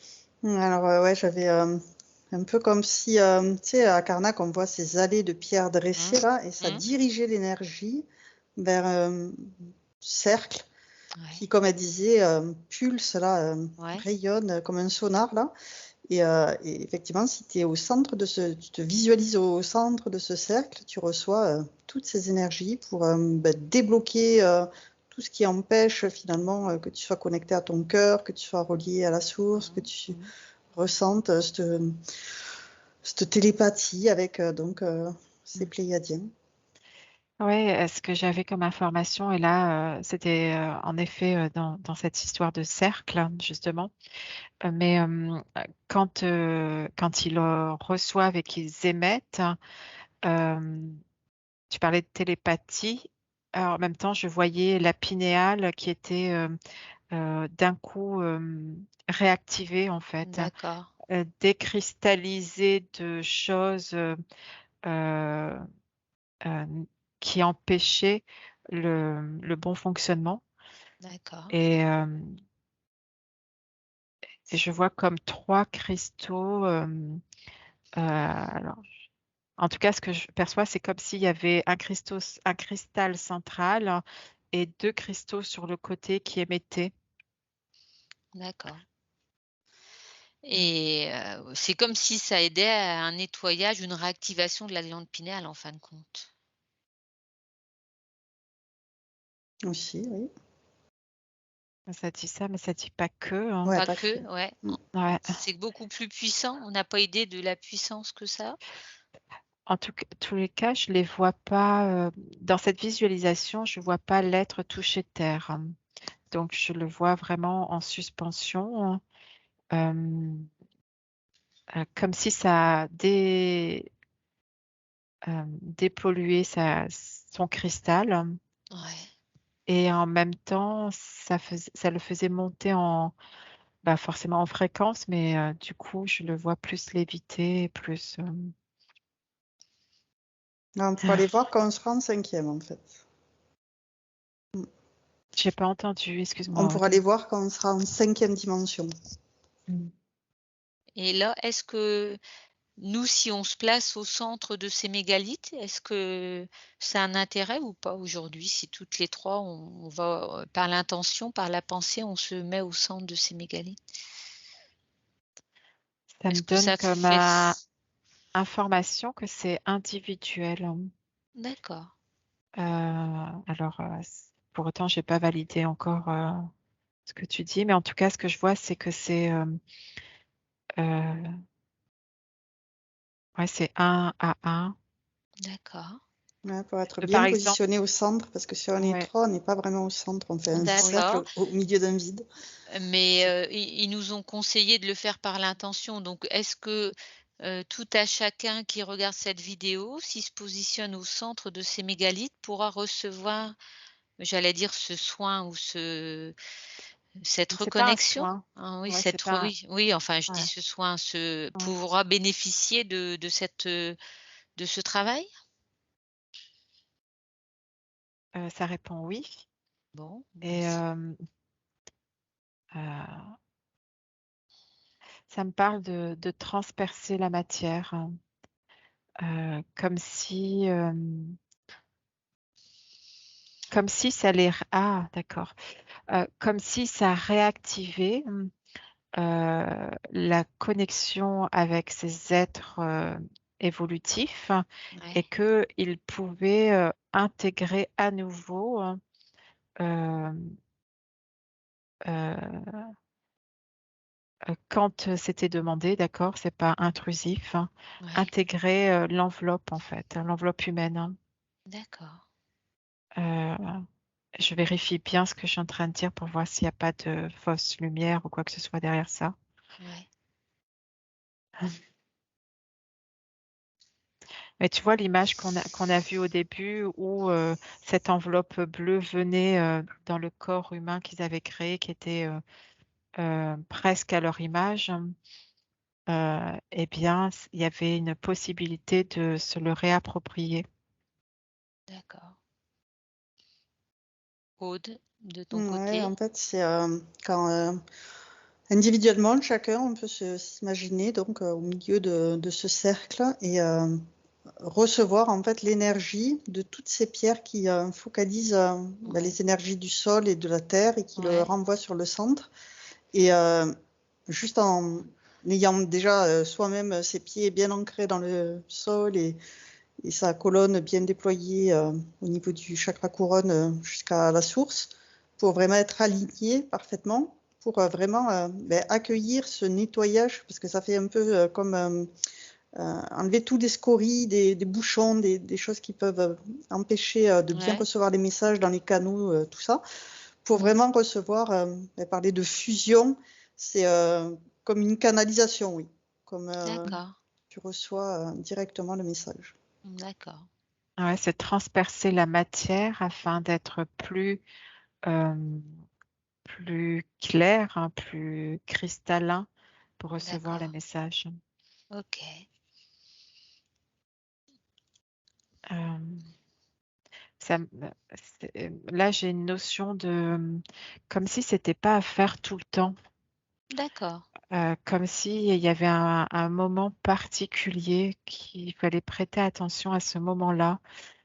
Alors, ouais, j'avais un peu comme si, tu sais, à Karnak, on voit ces allées de pierres Mmh. dressées là, et ça Mmh. dirigeait l'énergie vers un cercle Ouais, qui, comme elle disait, pulse là, ouais, rayonne comme un sonar là. Et effectivement, si tu es au centre de tu te visualises au centre de ce cercle, tu reçois toutes ces énergies pour débloquer tout ce qui empêche finalement que tu sois connecté à ton cœur, que tu sois relié à la source, que mmh, tu mmh. ressentes cette télépathie avec ces Mmh. Pléiadiens. Ouais, ce que j'avais comme information et là, c'était, en effet, dans cette histoire de cercle, hein, justement, mais quand ils, reçoivent et qu'ils émettent, hem, tu parlais de télépathie. Alors, en même temps, je voyais la pinéale qui était, d'un coup, réactivée, en fait, D'accord, décristallisée de choses, heu Hem, qui empêchait le bon fonctionnement d'accord. et je vois comme 3 cristaux, alors en tout cas ce que je perçois, c'est comme s'il y avait un cristal central et 2 cristaux sur le côté qui émettaient. D'accord Mmh. et c'est comme si ça aidait à un nettoyage, une réactivation de la glande pinéale, en fin de compte. Aussi, oui. Ça dit ça, mais ça dit pas que, hein. Ouais, Pas pas que, que. ouais. Mm. Ouais. C'est beaucoup plus puissant. On n'a pas idée de la puissance que ça. En tous les cas, je les vois pas, dans cette visualisation, je vois pas l'être toucher terre, hein. Donc je le vois vraiment en suspension, hem, comme si ça a dépollué son cristal, Ouais. et en même temps, ça le faisait monter bah, forcément en fréquence, mais du coup, je le vois plus léviter, plus, Là, on pourra aller voir quand on sera en 5e, en fait. Mm. j'ai pas entendu, On excuse-moi, pourra Aude. aller voir quand on sera en 5e dimension. Mmh. Et là, est-ce que nous, si on se place au centre de ces mégalithes, est-ce que ça a un intérêt ou pas aujourd'hui? Si toutes les 3 on va, par l'intention, par la pensée, on se met au centre de ces mégalithes? Ça me Est-ce que donne ça comme, fait information que c'est individuel, hein. d'accord, Alors, pour autant, j'ai pas validé encore, ce que tu dis, mais en tout cas, ce que je vois, c'est que c'est, heu, ouais, c'est 1 à 1. d'accord, Ouais, pour être Par bien exemple, positionné au centre, parce que si on est ouais, 3, on n'est pas vraiment au centre, on fait un oui, d'accord. cercle au milieu d'un vide. Mais, ils nous ont conseillé de le faire par l'intention, donc est-ce que, tout à chacun qui regarde cette vidéo, s'il se positionne au centre de ces mégalithes, pourra recevoir, j'allais dire ce soin ou cette c'est pas un reconnexion? soin. Ah oui, Ouais, c'est pas oui, oui, enfin je dis ouais, ce soin, ouais, pourra bénéficier de cette, de ce travail? ça répond oui, Bon, et s heu, ça me parle de transpercer la matière, hein, comme si, comme si ça les d'accord, comme si ça réactivait, la connexion avec ces êtres, évolutifs, et ouais, qu'ils pouvaient, intégrer à nouveau, hem, heu quand, c'était demandé, d'accord, c'est pas intrusif, hein, ouais, intégrer, l'enveloppe en fait, l'enveloppe humaine, hein. d'accord, Je vérifie bien ce que je suis en train de dire pour voir s'il y a pas de fausse lumière ou quoi que ce soit derrière ça. ouais, Mais tu vois l'image qu'on a vue au début où, cette enveloppe bleue venait, dans le corps humain qu'ils avaient créé, qui était, presque à leur image, et bien, il y avait une possibilité de se le réapproprier. d'accord. Aude, de ton Ouais, en côté? fait, c'est quand individuellement, chacun, on peut s'imaginer donc au milieu de ce cercle et recevoir en fait l'énergie de toutes ces pierres qui focalisent bah, Ouais, les énergies du sol et de la terre et qui le ouais, renvoient sur le centre. Et juste en ayant déjà soi-même ses pieds bien ancrés dans le sol et sa colonne bien déployée au niveau du chakra couronne jusqu'à la source, pour vraiment être aligné parfaitement, pour vraiment accueillir ce nettoyage, parce que ça fait un peu comme enlever tous les scories, des bouchons, des choses qui peuvent empêcher de bien ouais. recevoir les messages dans les canaux, tout ça, pour Mmh. vraiment recevoir, parler de fusion, c'est comme une canalisation, oui, comme D'accord, tu reçois directement le message. d'accord, Ouais, c'est transpercer la matière afin d'être hem, plus clair, hein, plus cristallin pour recevoir les d'accord. messages. OK, Hem, ça me là, j'ai une notion de, comme si c'était pas à faire tout le temps, d'accord. comme s'il y avait un moment particulier qu'il fallait prêter attention à ce moment-là.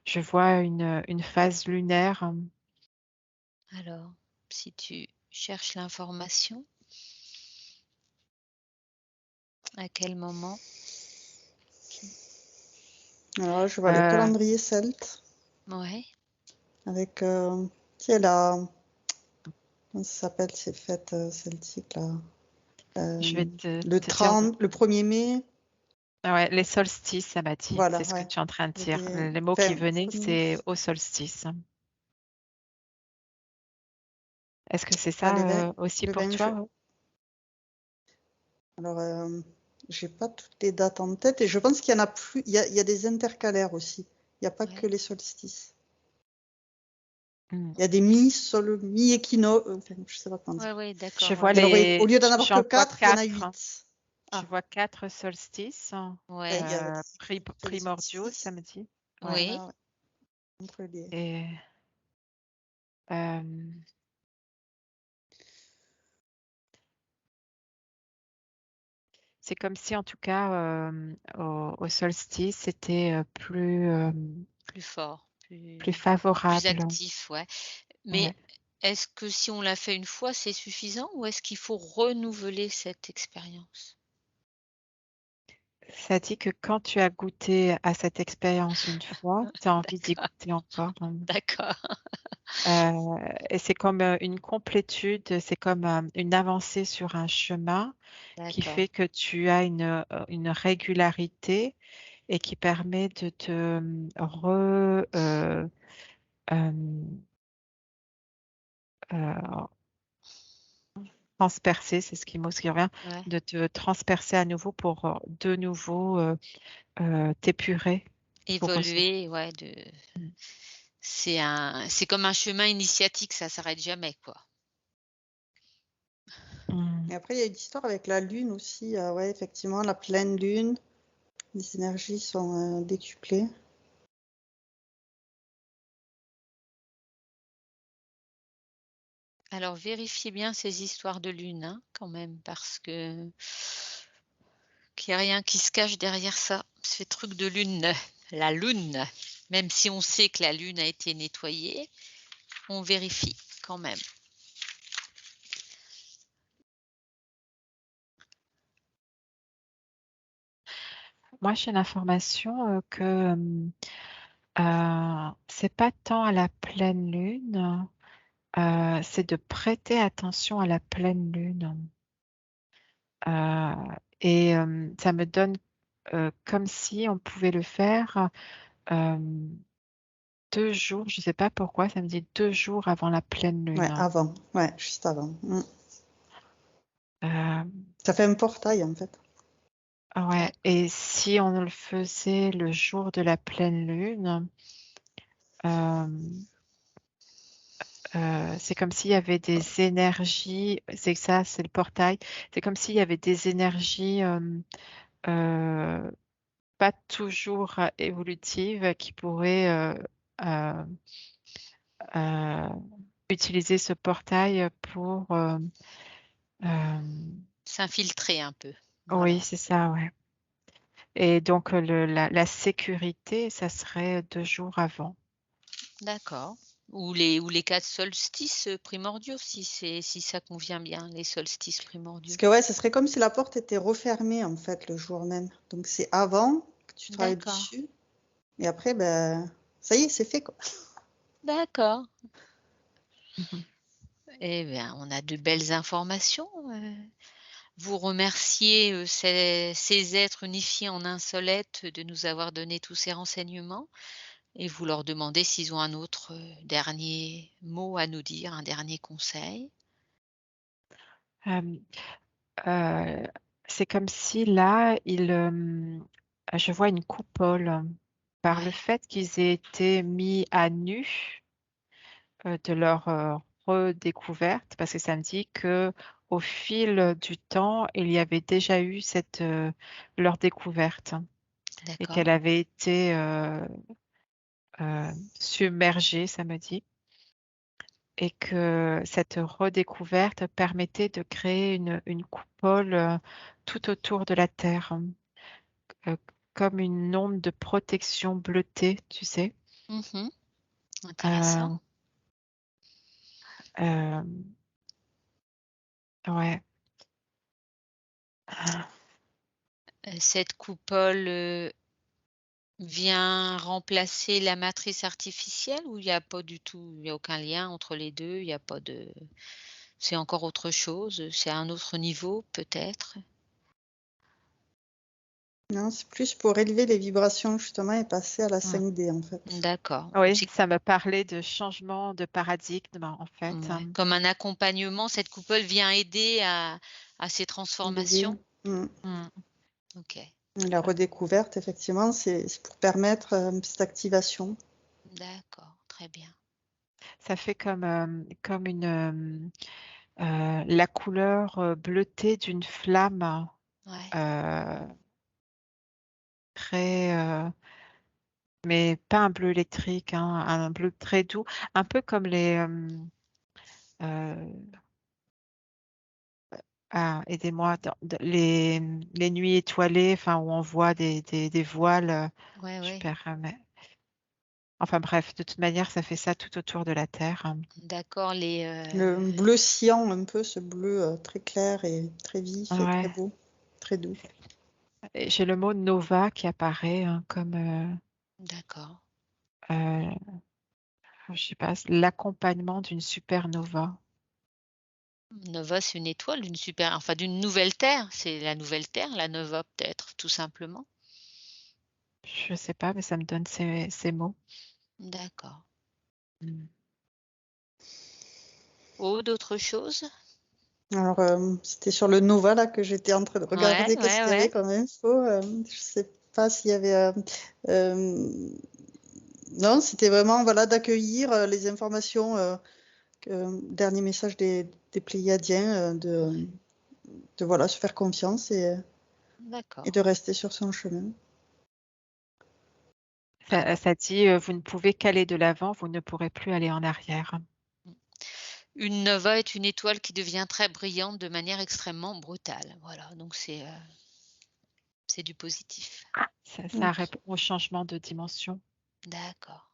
Je vois une phase lunaire, Alors, si tu cherches l'information, à quel moment? Alors, je vois le heu calendrier celte Ouais, avec, tu sais, la Comment ça s'appelle ces fêtes celtiques là? Je vais te Le te dire 30, le 1er mai, ouais, les solstices, ça m'a dit. voilà, C'est ce que ouais. tu es en train de Il y a dire. des... Les mots qui Enfin, venaient, comme... c'est au solstice. Est-ce que c'est ah, ça aussi le pour 20 toi? Alors, j'ai pas toutes les dates en tête et je pense qu'il y en a plus. Il y a des intercalaires aussi. Il n'y a pas que Ouais. les solstices. Hmm. Il y a des mi-équinoxes. Enfin, je sais pas comment dire. Ouais, Je d'accord. vois Alors, au lieu d'en avoir que j'en vois 4, il y en a 4. 8. Je Ah, vois 4 solstices Ouais. il y a les primordiaux, ça solstices. me dit. Ouais. Oui. Voilà, ouais. Entre les... Et euh, c'est comme si, en tout cas, au solstice, c'était Plus fort, plus plus favorable. actif, ouais. Mais Ouais. est-ce que si on l'a fait une fois, c'est suffisant ou est-ce qu'il faut renouveler cette expérience? Ça dit que quand tu as goûté à cette expérience une fois, tu as envie d'y D'accord, goûter encore. d'accord, Et c'est comme une complétude, c'est comme une avancée sur un chemin qui d'accord. fait que tu as une régularité et qui permet de te euh, euh, transpercer, c'est ce qui mot qui revient, Ouais. de te transpercer à nouveau pour de nouveau t'épurer pour Évoluer, ouais, Mm. c'est comme un chemin initiatique, ça s'arrête jamais, quoi. Mm. Et après, il y a une histoire avec la lune aussi. Ouais, effectivement, la pleine lune. Les énergies sont décuplées. Alors vérifiez bien ces histoires de lune, hein, quand même, parce que qu'il y a rien qui se cache derrière ça, ces trucs de lune. La lune, même si on sait que la lune a été nettoyée, on vérifie quand même. Moi, j'ai l'information que c'est pas tant à la pleine lune, c'est de prêter attention à la pleine lune. Euh, et ça me donne comme si on pouvait le faire euh, 2 jours, je sais pas pourquoi, ça me dit 2 jours avant la pleine Ouais, lune. avant. Ouais, juste avant. Euh, Ça fait un portail, en fait. ouais, D'accord. et si on le faisait le jour de la pleine lune, euh, c'est comme s'il y avait des énergies, c'est ça, c'est le portail, c'est comme s'il y avait des énergies euh, pas toujours évolutives qui pourraient euh, euh, utiliser ce portail pour... euh, S'infiltrer un peu. oui, Voilà. c'est ça, ouais. Et donc la sécurité, ça serait 2 jours avant. D'accord. Ou les 4 solstices, primordiaux si ça convient bien, les solstices Parce primordiaux. que ouais, ce serait comme si la porte était refermée, en fait, le jour même. Donc c'est avant que tu travailles D'accord, dessus. Et après, ben, ça y est, c'est fait, quoi. d'accord. Mhm. Eh bien, on a de belles informations, vous remerciez, ces êtres unifiés en un seul être de nous avoir donné tous ces renseignements et vous leur demandez s'ils ont un autre, dernier mot à nous dire, un dernier conseil. Euh, euh, c'est comme si là, je vois une coupole par le Ouais, fait qu'ils aient été mis à nu de leur redécouverte, parce que ça me dit que au fil du temps, il y avait déjà eu leur découverte et d'accord. qu'elle avait été submergée, ça me dit, et que cette redécouverte permettait de créer une coupole tout autour de la Terre, euh, comme une onde de protection bleutée, tu sais. Mmh. Euh, Intéressant. euh, ouais. Cette coupole, vient remplacer la matrice artificielle ou il y a pas du tout, il y a aucun lien entre les 2. Il y a pas de C'est encore autre chose? C'est à un autre niveau peut-être? Non, c'est plus pour élever les vibrations justement et passer à la Mmh. 5D en fait. D'accord. Oui, C'est ça me parlait de changement de paradigme, en fait. ouais, comme un accompagnement, cette coupole vient aider à ces L'idée, transformations? Mmh. OK, la redécouverte, effectivement, c'est pour permettre cette activation. d'accord, très bien. Ça fait comme une, la couleur, bleutée d'une flamme, Ouais, heu, très, mais pas un bleu électrique, hein, un bleu très doux, un peu comme heu, aidez-moi, dans les nuits étoilées, enfin, où on voit des voiles, ouais, je ouais, perds, mais enfin bref, de toute manière, ça fait ça tout autour de la Terre, hein. d'accord, Le bleu cyan, un peu, ce bleu très clair et très vif et très Ouais, beau, très doux. et j'ai le mot nova qui apparaît, hein, comme, d'accord. heu, je sais pas, l'accompagnement d'une supernova. Nova, c'est une étoile d'une nouvelle Terre, c'est la nouvelle Terre, la nova peut-être, tout simplement? Je sais pas, mais ça me donne ces mots. D'accord. Mmh. Oh, d'autres choses? Alors, c'était sur le Nova là que j'étais en train de Ouais, regarder qu'est-ce ouais, qu'il y avait ouais. comme info. Je sais pas s'il y avait. Euh, non, c'était vraiment voilà d'accueillir les informations. Dernier message des Pléiadiens, Ouais, de voilà se faire confiance et d'accord. de rester sur son chemin. Ça dit, «Vous ne pouvez qu'aller de l'avant, vous ne pourrez plus aller en arrière». Mmh. Une nova est une étoile qui devient très brillante de manière extrêmement brutale. Voilà, donc c'est du positif. Ça Mm. répond au changement de dimension. D'accord.